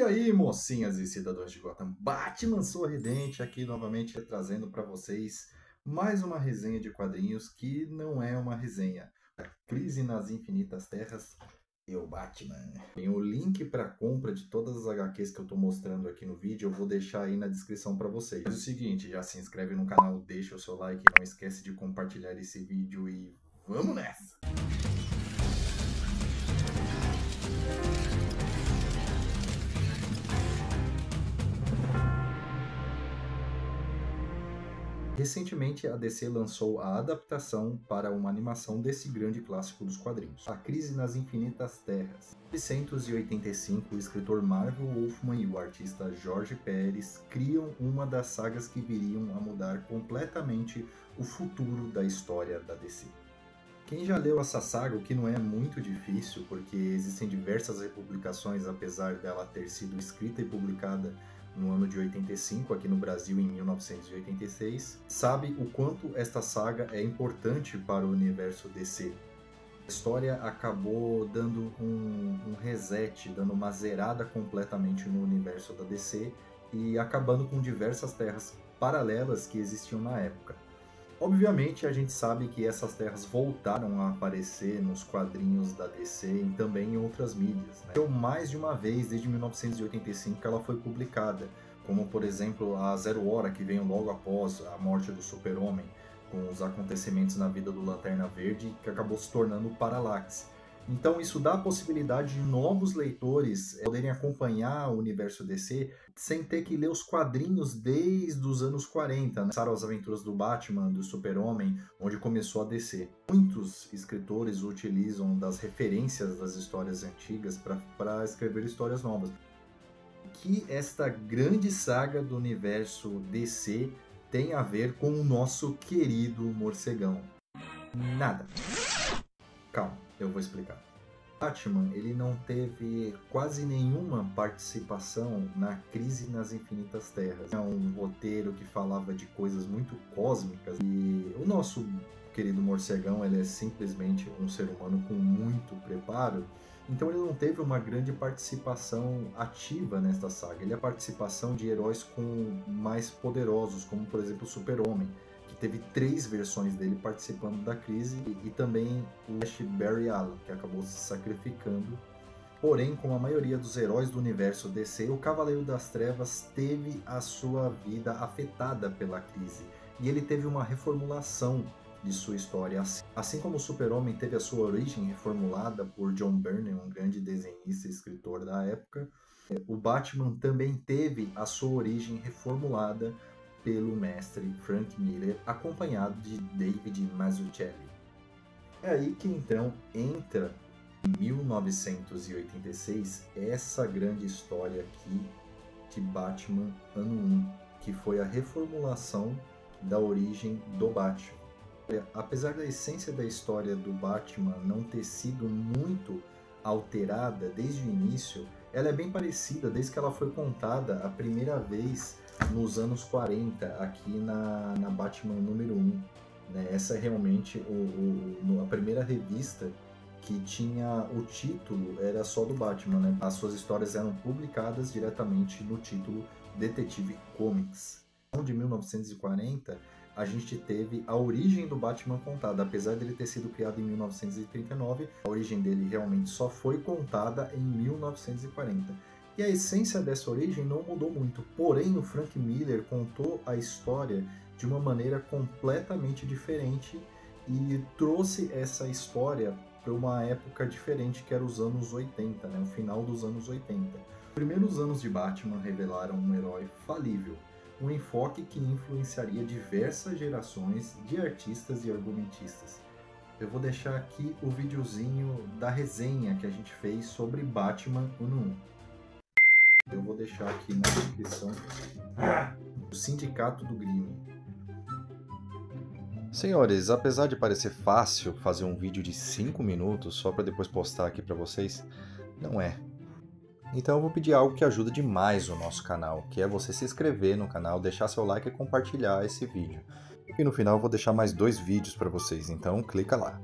aí, mocinhas e cidadãos de Gotham, Batman Sorridente aqui novamente trazendo para vocês mais uma resenha de quadrinhos que não é uma resenha. A Crise nas Infinitas Terras e o Batman. Tem o link para compra de todas as HQs que eu estou mostrando aqui no vídeo, eu vou deixar aí na descrição para vocês. Mas é o seguinte, já se inscreve no canal, deixa o seu like, não esquece de compartilhar esse vídeo e vamos nessa! Recentemente, a DC lançou a adaptação para uma animação desse grande clássico dos quadrinhos, A Crise nas Infinitas Terras. Em 1985, o escritor Marvel Wolfman e o artista Jorge Pérez criam uma das sagas que viriam a mudar completamente o futuro da história da DC. Quem já leu essa saga, o que não é muito difícil, porque existem diversas republicações, apesar dela ter sido escrita e publicada no ano de 85, aqui no Brasil em 1986, sabe o quanto esta saga é importante para o universo DC. A história acabou dando um reset, dando uma zerada completamente no universo da DC e acabando com diversas terras paralelas que existiam na época. Obviamente, a gente sabe que essas terras voltaram a aparecer nos quadrinhos da DC e também em outras mídias, né? Então, mais de uma vez, desde 1985, que ela foi publicada, como, por exemplo, a Zero Hora, que veio logo após a morte do Super-Homem, com os acontecimentos na vida do Lanterna Verde, que acabou se tornando o Parallax. Então isso dá a possibilidade de novos leitores poderem acompanhar o universo DC sem ter que ler os quadrinhos desde os anos 40, né? Começaram as aventuras do Batman, do Super-Homem, onde começou a DC. Muitos escritores utilizam das referências das histórias antigas para escrever histórias novas. O que esta grande saga do universo DC tem a ver com o nosso querido morcegão? Nada. Calma, eu vou explicar. Batman, ele não teve quase nenhuma participação na Crise nas Infinitas Terras. É um roteiro que falava de coisas muito cósmicas e o nosso querido morcegão, ele é simplesmente um ser humano com muito preparo, então ele não teve uma grande participação ativa nesta saga. Ele é a participação de heróis mais poderosos, como por exemplo o Super-Homem, que teve 3 versões dele participando da crise, e também o Ash Barry Allen, que acabou se sacrificando. Porém, como a maioria dos heróis do universo DC, o Cavaleiro das Trevas teve a sua vida afetada pela crise, e ele teve uma reformulação de sua história. Assim como o Super-Homem teve a sua origem reformulada por John Byrne, um grande desenhista e escritor da época, o Batman também teve a sua origem reformulada pelo mestre Frank Miller, acompanhado de David Mazzucchelli. É aí que então entra, em 1986, essa grande história aqui de Batman Ano 1, que foi a reformulação da origem do Batman. Apesar da essência da história do Batman não ter sido muito alterada desde o início, ela é bem parecida desde que ela foi contada a primeira vez nos anos 40, aqui na Batman número 1. Né? Essa é realmente a primeira revista que tinha o título, era só do Batman. Né? As suas histórias eram publicadas diretamente no título Detective Comics. De 1940, a gente teve a origem do Batman contada. Apesar dele ter sido criado em 1939, a origem dele realmente só foi contada em 1940. E a essência dessa origem não mudou muito, porém o Frank Miller contou a história de uma maneira completamente diferente e trouxe essa história para uma época diferente, que era os anos 80, né? O final dos anos 80. Os primeiros anos de Batman revelaram um herói falível, um enfoque que influenciaria diversas gerações de artistas e argumentistas. Eu vou deixar aqui o videozinho da resenha que a gente fez sobre Batman Ano 1. Eu vou deixar aqui na descrição o Sindicato do Crime. Senhores, apesar de parecer fácil fazer um vídeo de 5 minutos só para depois postar aqui para vocês, não é. Então eu vou pedir algo que ajuda demais o nosso canal, que é você se inscrever no canal, deixar seu like e compartilhar esse vídeo. E no final eu vou deixar mais 2 vídeos para vocês, então clica lá.